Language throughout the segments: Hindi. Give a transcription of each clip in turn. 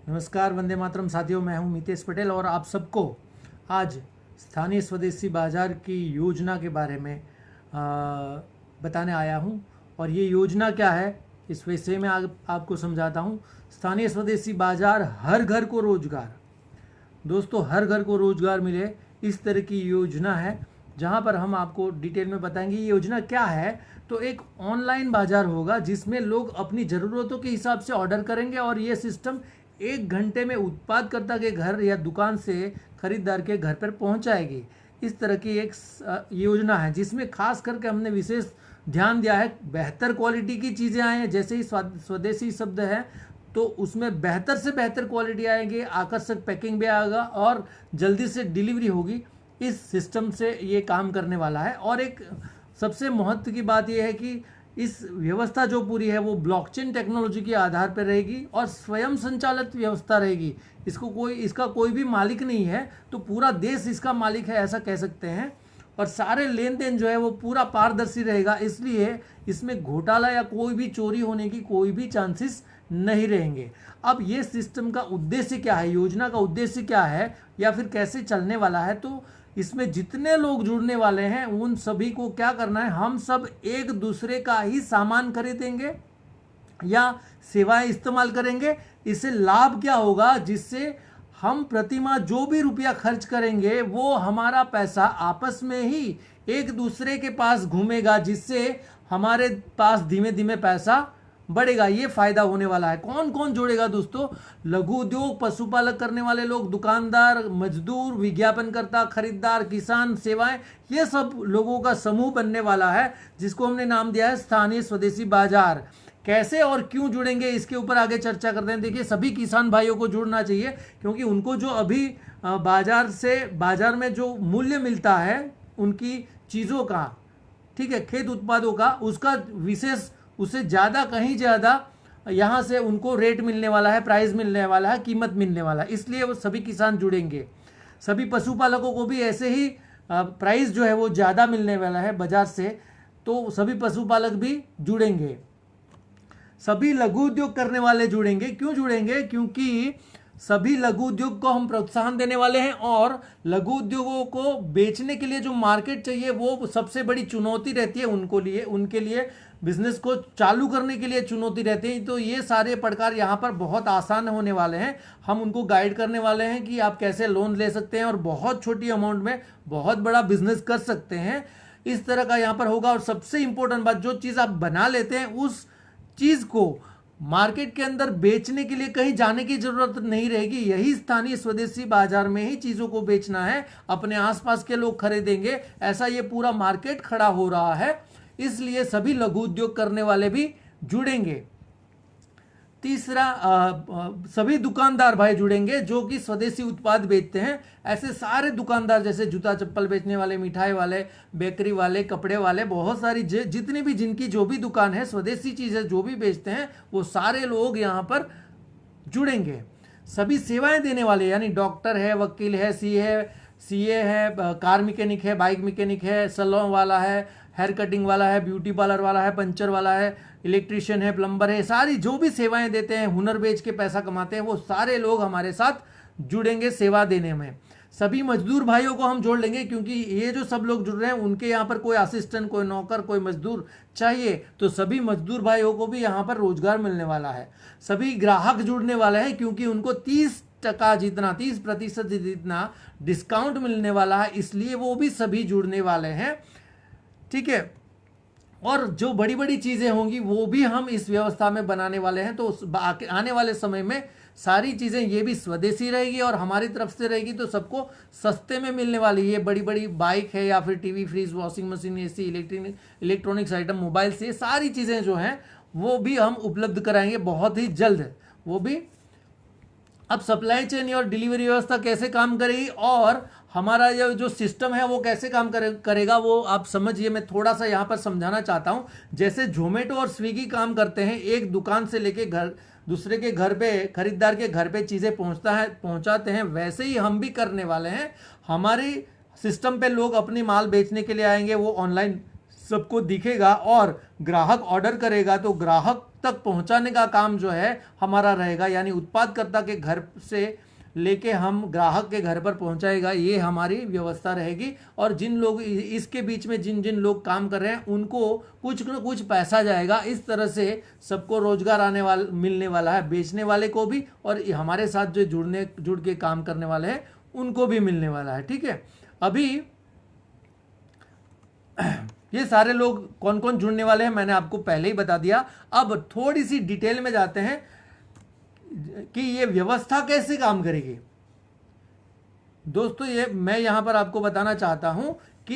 नमस्कार, वंदे मातरम साथियों। मैं हूं मितेश पटेल और आप सबको आज स्थानीय स्वदेशी बाजार की योजना के बारे में बताने आया हूं। और ये योजना क्या है, इस विषय में आपको समझाता हूं। स्थानीय स्वदेशी बाजार, हर घर को रोजगार। दोस्तों, हर घर को रोजगार मिले, इस तरह की योजना है, जहां पर हम आपको डिटेल में बताएंगे ये योजना क्या है। तो एक ऑनलाइन बाजार होगा जिसमें लोग अपनी ज़रूरतों के हिसाब से ऑर्डर करेंगे और ये सिस्टम 1 घंटे में उत्पादकर्ता के घर या दुकान से खरीदार के घर पर पहुंचाएगी। इस तरह की एक योजना है जिसमें खास करके हमने विशेष ध्यान दिया है। बेहतर क्वालिटी की चीज़ें आए हैं, जैसे ही स्वदेशी शब्द है तो उसमें बेहतर से बेहतर क्वालिटी आएगी, आकर्षक पैकिंग भी आएगा और जल्दी से डिलीवरी होगी। इस सिस्टम से ये काम करने वाला है। और एक सबसे महत्व की बात यह है कि इस व्यवस्था जो पूरी है वो ब्लॉकचेन टेक्नोलॉजी के आधार पर रहेगी और स्वयं संचालित व्यवस्था रहेगी। इसका कोई भी मालिक नहीं है, तो पूरा देश इसका मालिक है, ऐसा कह सकते हैं। और सारे लेन देन जो है वो पूरा पारदर्शी रहेगा, इसलिए इसमें घोटाला या कोई भी चोरी होने की कोई भी चांसेस नहीं रहेंगे। अब ये सिस्टम का उद्देश्य क्या है, योजना का उद्देश्य क्या है, या फिर कैसे चलने वाला है, तो इसमें जितने लोग जुड़ने वाले हैं उन सभी को क्या करना है, हम सब एक दूसरे का ही सामान खरीदेंगे या सेवाएं इस्तेमाल करेंगे। इससे लाभ क्या होगा, जिससे हम प्रतिमाह जो भी रुपया खर्च करेंगे वो हमारा पैसा आपस में ही एक दूसरे के पास घूमेगा, जिससे हमारे पास धीमे धीमे पैसा बढ़ेगा। ये फायदा होने वाला है। कौन कौन जुड़ेगा दोस्तों? लघु उद्योग, पशुपालक करने वाले लोग, दुकानदार, मजदूर, विज्ञापनकर्ता, खरीदार, किसान, सेवाएं, ये सब लोगों का समूह बनने वाला है, जिसको हमने नाम दिया है स्थानीय स्वदेशी बाजार। कैसे और क्यों जुड़ेंगे, इसके ऊपर आगे चर्चा करते हैं। देखिए, सभी किसान भाइयों को जुड़ना चाहिए, क्योंकि उनको जो अभी बाजार में जो मूल्य मिलता है उनकी चीज़ों का, ठीक है, खेत उत्पादों का, उसका विशेष, उससे ज़्यादा, कहीं ज़्यादा यहाँ से उनको रेट मिलने वाला है, प्राइस मिलने वाला है, कीमत मिलने वाला है। इसलिए वो सभी किसान जुड़ेंगे। सभी पशुपालकों को भी ऐसे ही प्राइस जो है वो ज़्यादा मिलने वाला है बाजार से, तो सभी पशुपालक भी जुड़ेंगे। सभी लघु उद्योग करने वाले जुड़ेंगे। क्यों जुड़ेंगे? क्योंकि सभी लघु उद्योग को हम प्रोत्साहन देने वाले हैं और लघु उद्योगों को बेचने के लिए जो मार्केट चाहिए वो सबसे बड़ी चुनौती रहती है उनके लिए बिजनेस को चालू करने के लिए चुनौती रहती है। तो ये सारे प्रकार यहाँ पर बहुत आसान होने वाले हैं। हम उनको गाइड करने वाले हैं कि आप कैसे लोन ले सकते हैं और बहुत छोटी अमाउंट में बहुत बड़ा बिजनेस कर सकते हैं। इस तरह का यहाँ पर होगा। और सबसे इंपॉर्टेंट बात, जो चीज़ आप बना लेते हैं उस चीज़ को मार्केट के अंदर बेचने के लिए कहीं जाने की जरूरत नहीं रहेगी। यही स्थानीय स्वदेशी बाजार में ही चीज़ों को बेचना है, अपने आसपास के लोग खरीदेंगे, ऐसा ये पूरा मार्केट खड़ा हो रहा है। इसलिए सभी लघु उद्योग करने वाले भी जुड़ेंगे। तीसरा, सभी दुकानदार भाई जुड़ेंगे जो कि स्वदेशी उत्पाद बेचते हैं। ऐसे सारे दुकानदार, जैसे जूता चप्पल बेचने वाले, मिठाई वाले, बेकरी वाले, कपड़े वाले, बहुत सारी जितनी भी जिनकी जो भी दुकान है, स्वदेशी चीज़ें जो भी बेचते हैं, वो सारे लोग यहाँ पर जुड़ेंगे। सभी सेवाएं देने वाले, यानी डॉक्टर है, वकील है, सीए है, कार मैकेनिक है, बाइक मैकेनिक है, सैलून वाला है, हेयर कटिंग वाला है, ब्यूटी पार्लर वाला है, पंचर वाला है, इलेक्ट्रिशियन है, प्लम्बर है, सारी जो भी सेवाएं देते हैं, हुनर बेच के पैसा कमाते हैं, वो सारे लोग हमारे साथ जुड़ेंगे सेवा देने में। सभी मजदूर भाइयों को हम जोड़ लेंगे, क्योंकि ये जो सब लोग जुड़ रहे हैं उनके यहाँ पर कोई असिस्टेंट, कोई नौकर, कोई मजदूर चाहिए, तो सभी मजदूर भाइयों को भी यहाँ पर रोजगार मिलने वाला है। सभी ग्राहक जुड़ने वाले हैं, क्योंकि उनको 30% जितना डिस्काउंट मिलने वाला है, इसलिए वो भी सभी जुड़ने वाले हैं, ठीक है। और जो बड़ी बड़ी चीज़ें होंगी वो भी हम इस व्यवस्था में बनाने वाले हैं। तो आने वाले समय में सारी चीज़ें ये भी स्वदेशी रहेगी और हमारी तरफ से रहेगी, तो सबको सस्ते में मिलने वाली। ये बड़ी बड़ी बाइक है या फिर TV, fridge, washing machine, AC, electronics item, mobile से, ये सारी चीज़ें जो हैं वो भी हम उपलब्ध कराएंगे बहुत ही जल्द। वो भी अब सप्लाई चेन और डिलीवरी व्यवस्था कैसे काम करेगी और हमारा ये जो सिस्टम है वो कैसे काम करेगा वो आप समझिए। मैं थोड़ा सा यहाँ पर समझाना चाहता हूँ। जैसे जोमेटो और स्विगी काम करते हैं, एक दुकान से लेके दूसरे के घर पे, खरीदार के घर पे चीज़ें पहुँचाते हैं, वैसे ही हम भी करने वाले हैं। हमारी सिस्टम पे लोग अपनी माल बेचने के लिए आएंगे, वो ऑनलाइन सबको दिखेगा और ग्राहक ऑर्डर करेगा तो ग्राहक तक पहुंचाने का काम जो है हमारा रहेगा, यानी उत्पादकर्ता के घर से लेके हम ग्राहक के घर पर पहुंचाएगा, ये हमारी व्यवस्था रहेगी। और जिन लोग इसके बीच में जिन जिन लोग काम कर रहे हैं उनको कुछ न कुछ पैसा जाएगा। इस तरह से सबको रोजगार मिलने वाला है, बेचने वाले को भी और हमारे साथ जो जुड़ के काम करने वाले हैं उनको भी मिलने वाला है। ठीक है, अभी ये सारे लोग कौन कौन जुड़ने वाले हैं मैंने आपको पहले ही बता दिया। अब थोड़ी सी डिटेल में जाते हैं कि ये व्यवस्था कैसे काम करेगी। दोस्तों ये मैं यहां पर आपको बताना चाहता हूं कि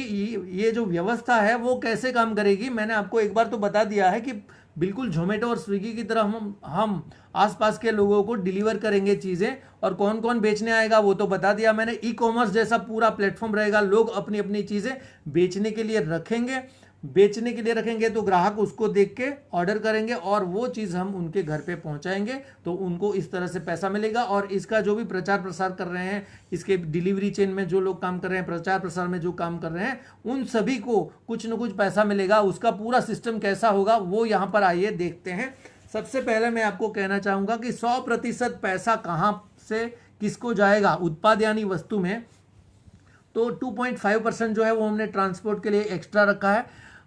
ये जो व्यवस्था है वो कैसे काम करेगी। मैंने आपको एक बार तो बता दिया है कि बिल्कुल जोमेटो और स्विगी की तरह हम आसपास के लोगों को डिलीवर करेंगे चीज़ें, और कौन कौन बेचने आएगा वो तो बता दिया मैंने। ई कॉमर्स जैसा पूरा प्लेटफॉर्म रहेगा, लोग अपनी अपनी चीज़ें बेचने के लिए रखेंगे तो ग्राहक उसको देख के ऑर्डर करेंगे और वो चीज़ हम उनके घर पे पहुंचाएंगे, तो उनको इस तरह से पैसा मिलेगा। और इसका जो भी प्रचार प्रसार कर रहे हैं, इसके डिलीवरी चेन में जो लोग काम कर रहे हैं, प्रचार प्रसार में जो काम कर रहे हैं, उन सभी को कुछ न कुछ पैसा मिलेगा। उसका पूरा सिस्टम कैसा होगा वो यहाँ पर आइए देखते हैं। सबसे पहले मैं आपको कहना चाहूँगा कि 100% पैसा कहाँ से किसको जाएगा उत्पाद यानी वस्तु में, तो 2.5% जो है वो हमने ट्रांसपोर्ट के लिए एक्स्ट्रा रखा है।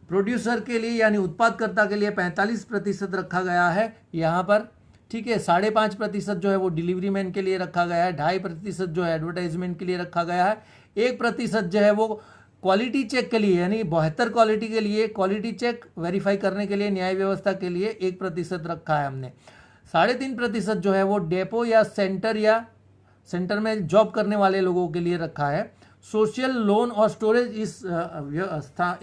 प्रोड्यूसर के लिए यानी उत्पादकर्ता के लिए 45% रखा गया है यहाँ पर। ठीक है, 5.5% जो है वो डिलीवरी मैन के लिए रखा गया है, 2.5% जो है एडवर्टाइजमेंट के लिए रखा गया है, 1% जो है वो क्वालिटी चेक के लिए यानी 72 क्वालिटी के लिए क्वालिटी चेक वेरीफाई करने के लिए न्याय व्यवस्था के लिए 1% रखा है हमने। 3.5% जो है वो डेपो या सेंटर में जॉब करने वाले लोगों के लिए रखा है। सोशल लोन और स्टोरेज इस व्यवस्था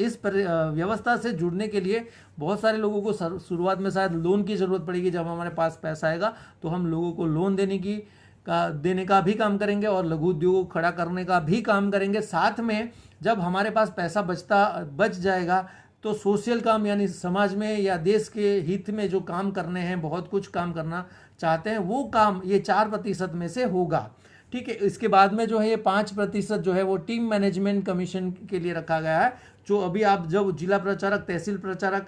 से जुड़ने के लिए बहुत सारे लोगों को शुरुआत में शायद लोन की ज़रूरत पड़ेगी। जब हमारे पास पैसा आएगा तो हम लोगों को लोन देने का भी काम करेंगे और लघु उद्योग को खड़ा करने का भी काम करेंगे। साथ में जब हमारे पास पैसा बच जाएगा तो सोशल काम यानी समाज में या देश के हित में जो काम करने हैं, बहुत कुछ काम करना चाहते हैं, वो काम ये 4% में से होगा। ठीक है, इसके बाद में जो है ये 5% जो है वो टीम मैनेजमेंट कमीशन के लिए रखा गया है। जो अभी आप जब जिला प्रचारक, तहसील प्रचारक,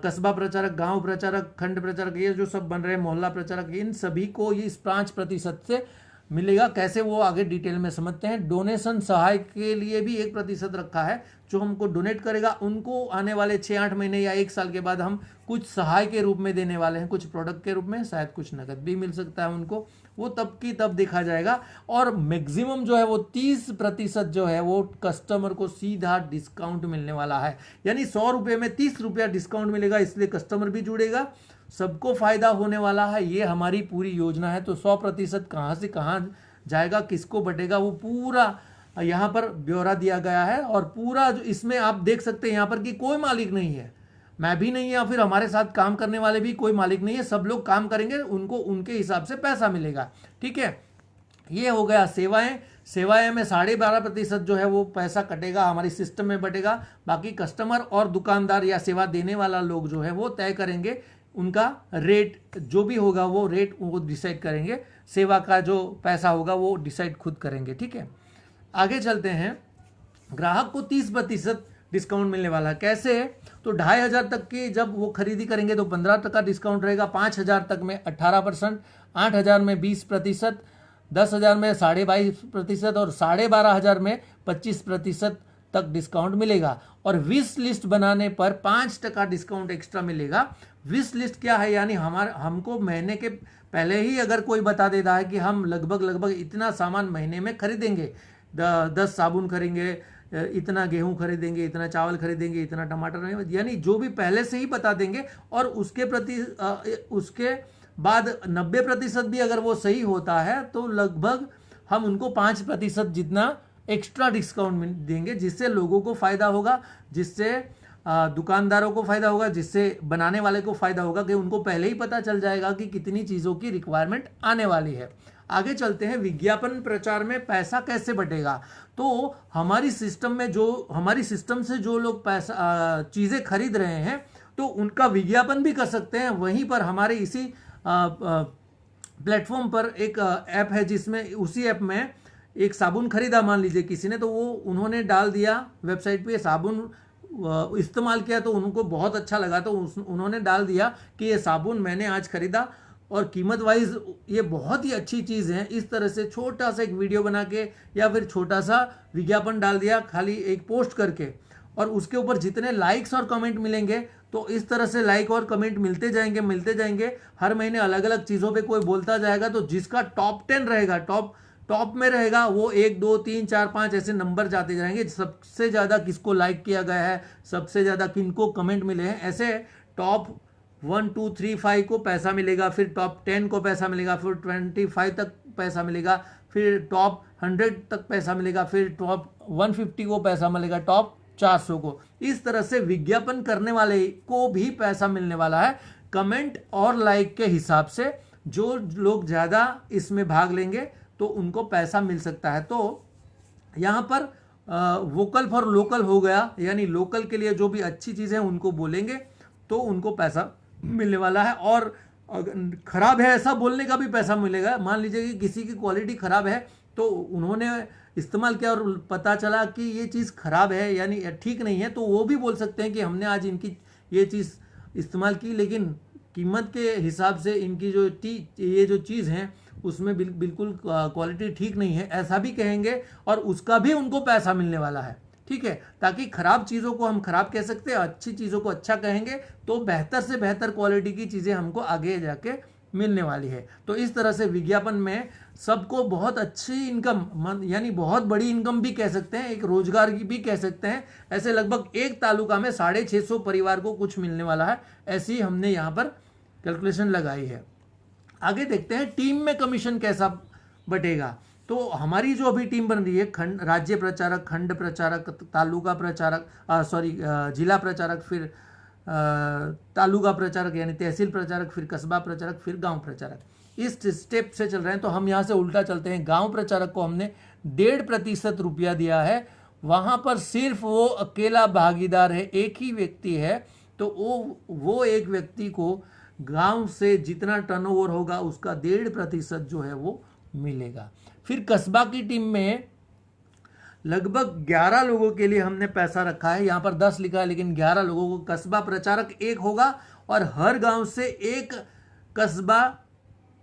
कस्बा प्रचारक, गांव प्रचारक, खंड प्रचारक, ये जो सब बन रहे हैं, मोहल्ला प्रचारक, इन सभी को ये इस 5% से मिलेगा। कैसे वो आगे डिटेल में समझते हैं। डोनेशन सहाय के लिए भी 1% रखा है। जो हमको डोनेट करेगा उनको आने वाले 6-8 महीने या 1 साल के बाद हम कुछ सहाय के रूप में देने वाले हैं, कुछ प्रोडक्ट के रूप में, शायद कुछ नकद भी मिल सकता है उनको, वो तब की तब देखा जाएगा। और मैक्सिमम जो है वो 30% जो है वो कस्टमर को सीधा डिस्काउंट मिलने वाला है, यानी 100 रुपये में 30 रुपया डिस्काउंट मिलेगा। इसलिए कस्टमर भी जुड़ेगा, सबको फायदा होने वाला है। ये हमारी पूरी योजना है। तो 100% कहाँ से कहाँ जाएगा, किसको बटेगा, वो पूरा यहाँ पर ब्यौरा दिया गया है। और पूरा जो इसमें आप देख सकते हैं यहाँ पर कि कोई मालिक नहीं है, मैं भी नहीं है, या फिर हमारे साथ काम करने वाले भी कोई मालिक नहीं है, सब लोग काम करेंगे, उनको उनके हिसाब से पैसा मिलेगा। ठीक है, ये हो गया सेवाएं में 12.5% जो है वो पैसा कटेगा, हमारे सिस्टम में बटेगा। बाकी कस्टमर और दुकानदार या सेवा देने वाला लोग जो है वो तय करेंगे, उनका रेट जो भी होगा वो रेट वो डिसाइड करेंगे, सेवा का जो पैसा होगा वो डिसाइड खुद करेंगे। ठीक है, आगे चलते हैं। ग्राहक को 30% डिस्काउंट मिलने वाला है। कैसे? तो 2,500 तक की जब वो खरीदी करेंगे तो 15% डिस्काउंट रहेगा, 5,000 तक में 18%, 8,000 में 20%, 10,000 में 22.5% और 12,500 में 25% तक डिस्काउंट मिलेगा। और विश लिस्ट बनाने पर 5% डिस्काउंट एक्स्ट्रा मिलेगा। विश लिस्ट क्या है? यानी हमको महीने के पहले ही अगर कोई बता देता है कि हम लगभग इतना सामान महीने में खरीदेंगे, 10 साबुन खरीदेंगे, इतना गेहूं खरीदेंगे, इतना चावल खरीदेंगे, इतना टमाटर, यानी जो भी पहले से ही बता देंगे। और उसके बाद 90% भी अगर वो सही होता है तो लगभग हम उनको 5% जितना एक्स्ट्रा डिस्काउंट देंगे, जिससे लोगों को फायदा होगा, जिससे दुकानदारों को फायदा होगा, जिससे बनाने वाले को फायदा होगा कि उनको पहले ही पता चल जाएगा कि कितनी चीज़ों की रिक्वायरमेंट आने वाली है। आगे चलते हैं, विज्ञापन प्रचार में पैसा कैसे बटेगा। तो हमारी सिस्टम से जो लोग पैसा चीज़ें खरीद रहे हैं तो उनका विज्ञापन भी कर सकते हैं। वहीं पर हमारे इसी प्लेटफॉर्म पर एक ऐप है, जिसमें उसी ऐप में एक साबुन खरीदा मान लीजिए किसी ने, तो वो उन्होंने डाल दिया वेबसाइट पे साबुन इस्तेमाल किया तो उनको बहुत अच्छा लगा, तो उन्होंने डाल दिया कि ये साबुन मैंने आज खरीदा और कीमत वाइज ये बहुत ही अच्छी चीज़ है। इस तरह से छोटा सा एक वीडियो बना के या फिर छोटा सा विज्ञापन डाल दिया खाली एक पोस्ट करके, और उसके ऊपर जितने लाइक्स और कमेंट मिलेंगे तो इस तरह से लाइक और कमेंट मिलते जाएंगे। हर महीने अलग अलग चीज़ों पे कोई बोलता जाएगा, तो जिसका टॉप 10 रहेगा, टॉप में रहेगा, वो 1 2 3 4 5 ऐसे नंबर जाते जाएंगे। सबसे ज़्यादा किसको लाइक किया गया है, सबसे ज़्यादा किनको कमेंट मिले हैं, ऐसे टॉप 1 2 3 5 को पैसा मिलेगा, फिर टॉप 10 को पैसा मिलेगा, फिर 25 तक पैसा मिलेगा, फिर टॉप 100 तक पैसा मिलेगा, फिर टॉप 150 को पैसा मिलेगा, टॉप 400 को। इस तरह से विज्ञापन करने वाले को भी पैसा मिलने वाला है कमेंट और लाइक के हिसाब से। जो लोग ज़्यादा इसमें भाग लेंगे तो उनको पैसा मिल सकता है। तो यहाँ पर वोकल फॉर लोकल हो गया, यानी लोकल के लिए जो भी अच्छी चीज़ें उनको बोलेंगे तो उनको पैसा मिलने वाला है। और खराब है ऐसा बोलने का भी पैसा मिलेगा। मान लीजिए कि किसी की क्वालिटी खराब है तो उन्होंने इस्तेमाल किया और पता चला कि ये चीज़ खराब है यानी ठीक नहीं है, तो वो भी बोल सकते हैं कि हमने आज इनकी ये चीज़ इस्तेमाल की, लेकिन कीमत के हिसाब से इनकी ये जो चीज़ है उसमें बिल्कुल क्वालिटी ठीक नहीं है, ऐसा भी कहेंगे और उसका भी उनको पैसा मिलने वाला है। ठीक है, ताकि खराब चीज़ों को हम खराब कह सकते हैं, अच्छी चीज़ों को अच्छा कहेंगे, तो बेहतर से बेहतर क्वालिटी की चीज़ें हमको आगे जाके मिलने वाली है। तो इस तरह से विज्ञापन में सबको बहुत अच्छी इनकम, यानी बहुत बड़ी इनकम भी कह सकते हैं, एक रोजगार की भी कह सकते हैं। ऐसे लगभग एक तालुका में 650 परिवार को कुछ मिलने वाला है, ऐसी हमने यहाँ पर कैलकुलेशन लगाई है। आगे देखते हैं टीम में कमीशन कैसा बटेगा। तो हमारी जो अभी टीम बन रही है, राज्य प्रचारक, खंड प्रचारक, तालुका प्रचारक, जिला प्रचारक, फिर तालुका प्रचारक यानी तहसील प्रचारक, फिर कस्बा प्रचारक, फिर गांव प्रचारक, इस स्टेप से चल रहे हैं। तो हम यहाँ से उल्टा चलते हैं। गांव प्रचारक को हमने 1.5% रुपया दिया है। वहाँ पर सिर्फ वो अकेला भागीदार है, एक ही व्यक्ति है, तो वो एक व्यक्ति को गांव से जितना टर्नओवर होगा उसका 1.5% जो है वो मिलेगा। फिर कस्बा की टीम में लगभग 11 लोगों के लिए हमने पैसा रखा है। यहाँ पर 10 लिखा है लेकिन 11 लोगों को कस्बा प्रचारक एक होगा और हर गांव से एक कस्बा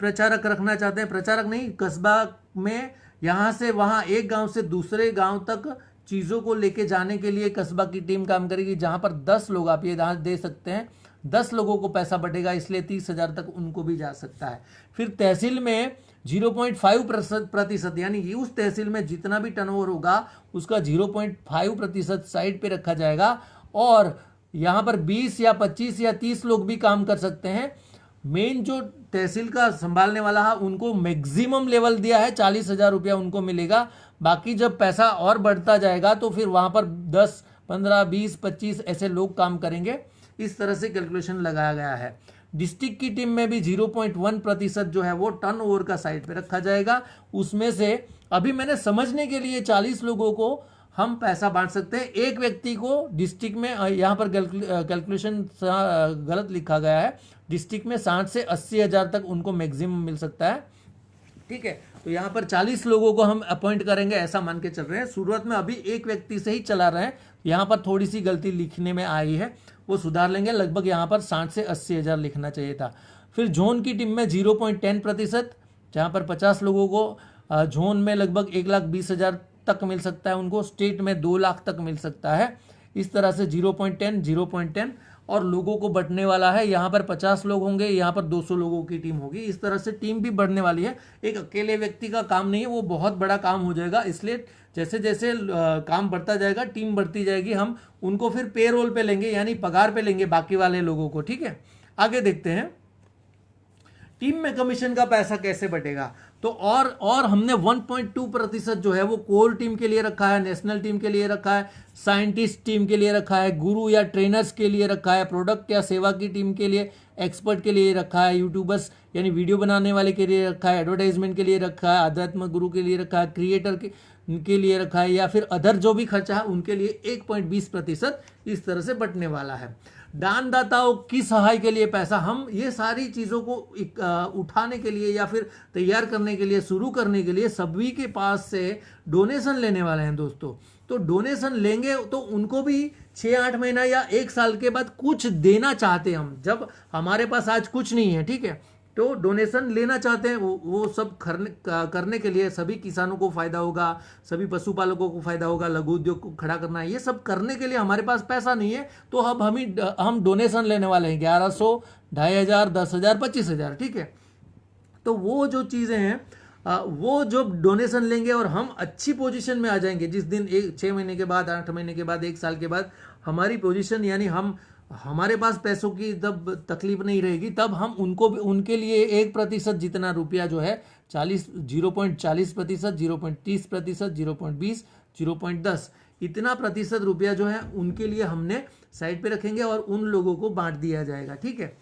प्रचारक रखना चाहते हैं। प्रचारक नहीं, कस्बा में यहाँ से वहाँ एक गांव से दूसरे गांव तक चीज़ों को लेके जाने के लिए कस्बा की टीम काम करेगी। जहाँ पर 10 लोग, आप ये दे सकते हैं, 10 लोगों को पैसा बटेगा, इसलिए 30,000 तक उनको भी जा सकता है। फिर तहसील में 0.5% यानी कि उस तहसील में जितना भी टर्नओवर होगा उसका 0.5% साइड पे रखा जाएगा और यहाँ पर 20 या 25 या 30 लोग भी काम कर सकते हैं। मेन जो तहसील का संभालने वाला है उनको मैक्सिमम लेवल दिया है, 40,000 रुपया उनको मिलेगा। बाकी जब पैसा और बढ़ता जाएगा तो फिर वहाँ पर 10, 15, 20, 25 ऐसे लोग काम करेंगे। इस तरह से कैलकुलेशन लगाया गया है। डिस्ट्रिक्ट की टीम में भी 0.1% जो है वो टर्नओवर का साइड पे रखा जाएगा। उसमें से अभी मैंने समझने के लिए 40 लोगों को हम पैसा बांट सकते हैं। एक व्यक्ति को डिस्ट्रिक्ट में, यहाँ पर कैलकुलेशन गलत लिखा गया है, डिस्ट्रिक्ट में 60 से 80,000 तक उनको मैक्सिमम मिल सकता है। ठीक है, तो यहाँ पर 40 लोगों को हम अपॉइंट करेंगे ऐसा मान के चल रहे हैं। शुरुआत में अभी एक व्यक्ति से ही चला रहे हैं, यहाँ पर थोड़ी सी गलती लिखने में आई है, वो सुधार लेंगे। लगभग यहाँ पर 60 से 80,000 लिखना चाहिए था। फिर जोन की टीम में 0.10%, जहाँ पर 50 लोगों को जोन में लगभग 1,20,000 तक मिल सकता है उनको। स्टेट में 2 लाख तक मिल सकता है। इस तरह से 0.10 और लोगों को बंटने वाला है। यहाँ पर 50 लोग होंगे, यहाँ पर 200 लोगों की टीम होगी। इस तरह से टीम भी बढ़ने वाली है। एक अकेले व्यक्ति का काम नहीं है, वो बहुत बड़ा काम हो जाएगा। इसलिए जैसे जैसे काम बढ़ता जाएगा, टीम बढ़ती जाएगी, हम उनको फिर पे रोल पे लेंगे, यानी पगार पे लेंगे बाकी वाले लोगों को। ठीक है, आगे देखते हैं टीम में कमीशन का पैसा कैसे बटेगा। तो और हमने 1.2% जो है वो कोर टीम के लिए रखा है, नेशनल टीम के लिए रखा है, साइंटिस्ट टीम के लिए रखा है, गुरु या ट्रेनर्स के लिए रखा है, प्रोडक्ट या सेवा की टीम के लिए, एक्सपर्ट के लिए रखा है, यूट्यूबर्स यानी वीडियो बनाने वाले के लिए रखा है, एडवर्टाइजमेंट के लिए रखा है, आध्यात्म गुरु के लिए रखा है, क्रिएटर के लिए रखा है, या फिर अदर जो भी खर्चा है उनके लिए 1.20% इस तरह से बटने वाला है। दानदाताओं की सहाय के लिए पैसा, हम ये सारी चीज़ों को उठाने के लिए या फिर तैयार करने के लिए, शुरू करने के लिए सभी के पास से डोनेशन लेने वाले हैं दोस्तों। तो डोनेशन लेंगे तो उनको भी 6-8 महीना या 1 साल के बाद कुछ देना चाहते हैं हम, जब हमारे पास आज कुछ नहीं है, ठीक है, तो डोनेशन लेना चाहते हैं। वो सब करने के लिए सभी किसानों को फायदा होगा, सभी पशुपालकों को फायदा होगा, लघु उद्योग को खड़ा करना है, ये सब करने के लिए हमारे पास पैसा नहीं है, तो अब हम डोनेशन लेने वाले हैं 1100, 2500, 10,000, 25,000, ठीक है। तो वो जो चीज़ें हैं वो जो डोनेशन लेंगे और हम अच्छी पोजीशन में आ जाएंगे, जिस दिन 6 महीने के बाद, 8 महीने के बाद, 1 साल के बाद हमारी पोजीशन, यानी हमारे पास पैसों की जब तकलीफ नहीं रहेगी, तब हम उनके लिए 1% जितना रुपया जो है 0.40%, 0.30%, 0.20, 0.10 इतना प्रतिशत रुपया जो है उनके लिए हमने साइड पे रखेंगे और उन लोगों को बांट दिया जाएगा, ठीक है।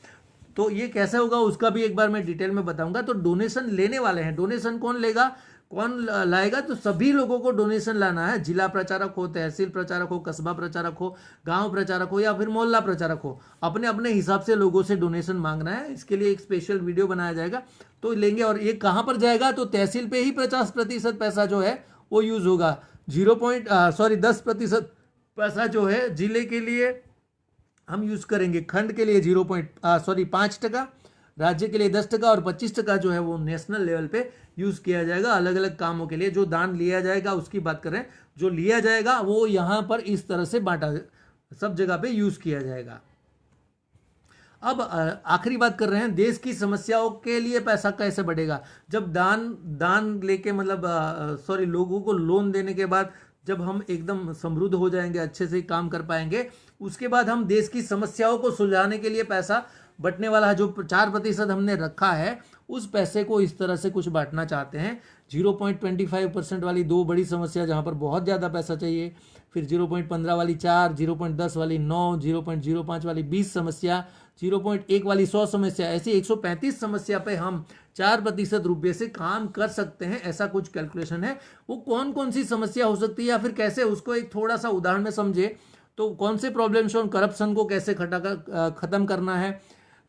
तो ये कैसे होगा उसका भी एक बार मैं डिटेल में बताऊंगा। तो डोनेशन लेने वाले हैं, डोनेशन कौन लेगा, कौन लाएगा, तो सभी लोगों को डोनेशन लाना है। जिला प्रचारक हो, तहसील प्रचारक हो, कस्बा प्रचारक हो, गांव प्रचारक हो या फिर मोहल्ला प्रचारक हो, अपने अपने हिसाब से लोगों से डोनेशन मांगना है। इसके लिए एक स्पेशल वीडियो बनाया जाएगा, तो लेंगे। और ये कहाँ पर जाएगा, तो तहसील पे ही 50% पैसा जो है वो यूज होगा। 10% पैसा जो है जिले के लिए हम यूज करेंगे, खंड के लिए 5%, राज्य के लिए 10% और 25% जो है वो नेशनल लेवल पे यूज किया जाएगा अलग अलग कामों के लिए। जो दान लिया जाएगा उसकी बात करें, जो लिया जाएगा वो यहाँ पर इस तरह से बांटा, सब जगह पे यूज किया जाएगा। अब आखिरी बात कर रहे हैं, देश की समस्याओं के लिए पैसा कैसे बढ़ेगा। जब दान लेके मतलब लोगों को लोन देने के बाद जब हम एकदम समृद्ध हो जाएंगे, अच्छे से काम कर पाएंगे, उसके बाद हम देश की समस्याओं को सुलझाने के लिए पैसा बटने वाला है। जो 4% हमने रखा है उस पैसे को इस तरह से कुछ बांटना चाहते हैं। 0.25% वाली 2 बड़ी समस्या जहां पर बहुत ज़्यादा पैसा चाहिए, फिर 0.15 वाली 4, 0.10 वाली 9, 0.05 वाली 20 समस्या, 0.1 वाली 100 समस्या, ऐसी 135 समस्या पे हम 4% रुपये से काम कर सकते हैं। ऐसा कुछ कैलकुलेशन है। वो कौन कौन सी समस्या हो सकती है या फिर कैसे, उसको एक थोड़ा सा उदाहरण में समझे तो कौन से प्रॉब्लम्स और करप्शन को कैसे खत्म करना है।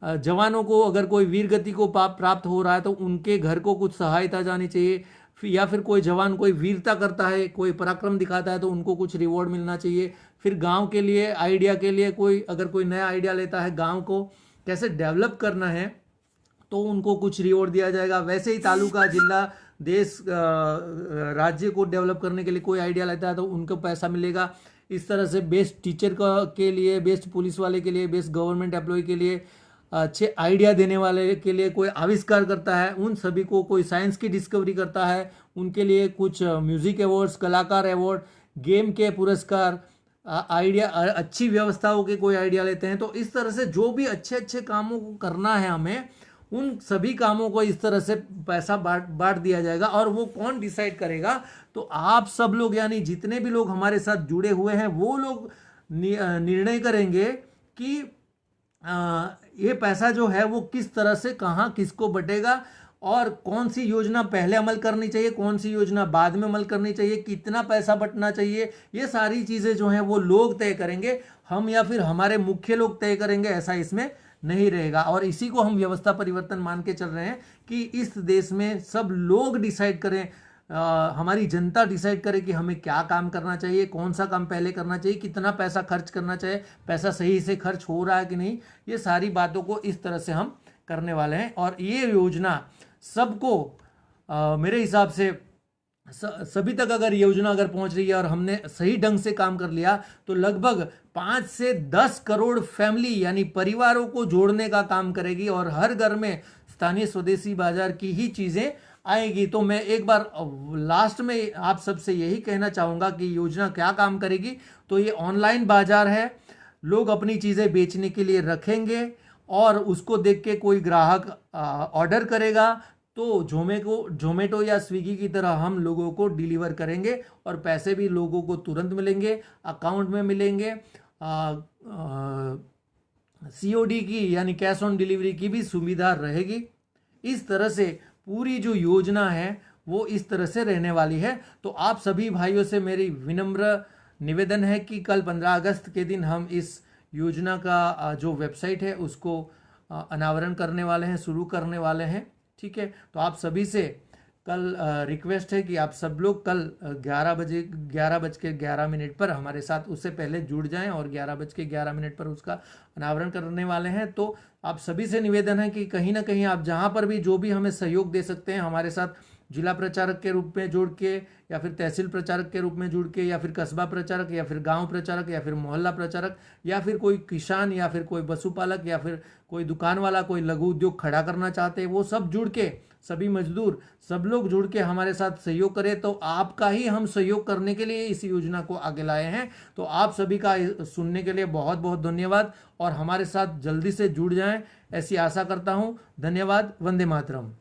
जवानों को अगर कोई वीर गति को प्राप्त हो रहा है तो उनके घर को कुछ सहायता जानी चाहिए, या फिर कोई जवान कोई वीरता करता है, कोई पराक्रम दिखाता है तो उनको कुछ रिवॉर्ड मिलना चाहिए। फिर गांव के लिए आइडिया के लिए अगर कोई नया आइडिया लेता है, गांव को कैसे डेवलप करना है तो उनको कुछ रिवॉर्ड दिया जाएगा। वैसे ही तालुका, जिला, देश, राज्य को डेवलप करने के लिए कोई आइडिया लेता है तो उनको पैसा मिलेगा। इस तरह से बेस्ट टीचर के लिए, बेस्ट पुलिस वाले के लिए, बेस्ट गवर्नमेंट एम्प्लॉय के लिए, अच्छे आइडिया देने वाले के लिए कोई आविष्कार करता है उन सभी को, कोई साइंस की डिस्कवरी करता है उनके लिए कुछ म्यूजिक अवार्ड्स, कलाकार अवार्ड, गेम के पुरस्कार, आइडिया, अच्छी व्यवस्थाओं के कोई आइडिया लेते हैं। तो इस तरह से जो भी अच्छे अच्छे कामों को करना है हमें, उन सभी कामों को इस तरह से पैसा बांट दिया जाएगा। और वो कौन डिसाइड करेगा, तो आप सब लोग, यानी जितने भी लोग हमारे साथ जुड़े हुए हैं वो लोग निर्णय करेंगे कि ये पैसा जो है वो किस तरह से कहाँ किसको बटेगा और कौन सी योजना पहले अमल करनी चाहिए, कौन सी योजना बाद में अमल करनी चाहिए, कितना पैसा बटना चाहिए। ये सारी चीज़ें जो हैं वो लोग तय करेंगे, हम या फिर हमारे मुख्य लोग तय करेंगे, ऐसा इसमें नहीं रहेगा। और इसी को हम व्यवस्था परिवर्तन मान के चल रहे हैं कि इस देश में सब लोग डिसाइड करें, हमारी जनता डिसाइड करे कि हमें क्या काम करना चाहिए, कौन सा काम पहले करना चाहिए, कितना पैसा खर्च करना चाहिए, पैसा सही से खर्च हो रहा है कि नहीं। ये सारी बातों को इस तरह से हम करने वाले हैं। और ये योजना सबको मेरे हिसाब से सभी तक अगर योजना अगर पहुंच रही है और हमने सही ढंग से काम कर लिया तो लगभग 5 से 10 करोड़ फैमिली यानी परिवारों को जोड़ने का काम करेगी और हर घर में स्थानीय स्वदेशी बाजार की ही चीज़ें आएगी। तो मैं एक बार लास्ट में आप सबसे यही कहना चाहूँगा कि योजना क्या काम करेगी। तो ये ऑनलाइन बाजार है, लोग अपनी चीज़ें बेचने के लिए रखेंगे और उसको देख के कोई ग्राहक ऑर्डर करेगा तो जोमेटो या स्विगी की तरह हम लोगों को डिलीवर करेंगे और पैसे भी लोगों को तुरंत मिलेंगे, अकाउंट में मिलेंगे। COD की यानी कैश ऑन डिलीवरी की भी सुविधा रहेगी। इस तरह से पूरी जो योजना है वो इस तरह से रहने वाली है। तो आप सभी भाइयों से मेरी विनम्र निवेदन है कि कल 15 अगस्त के दिन हम इस योजना का जो वेबसाइट है उसको अनावरण करने वाले हैं, शुरू करने वाले हैं। ठीक है, तो आप सभी से कल रिक्वेस्ट है कि आप सब लोग कल 11 बज के 11 मिनट पर हमारे साथ उससे पहले जुड़ जाएं और 11 बज के 11 मिनट पर उसका अनावरण करने वाले हैं। तो आप सभी से निवेदन है कि कहीं ना कहीं आप जहां पर भी जो भी हमें सहयोग दे सकते हैं, हमारे साथ जिला प्रचारक के रूप में जुड़ के या फिर तहसील प्रचारक के रूप में जुड़ के या फिर कस्बा प्रचारक या फिर गांव प्रचारक या फिर मोहल्ला प्रचारक या फिर कोई किसान या फिर कोई पशुपालक या फिर कोई दुकान वाला, कोई लघु उद्योग खड़ा करना चाहते हैं, वो सब जुड़ के, सभी मजदूर सब लोग जुड़ के हमारे साथ सहयोग करें। तो आपका ही हम सहयोग करने के लिए इस योजना को आगे लाए हैं। तो आप सभी का सुनने के लिए बहुत बहुत धन्यवाद और हमारे साथ जल्दी से जुड़ जाएं, ऐसी आशा करता हूं। धन्यवाद। वंदे मातरम।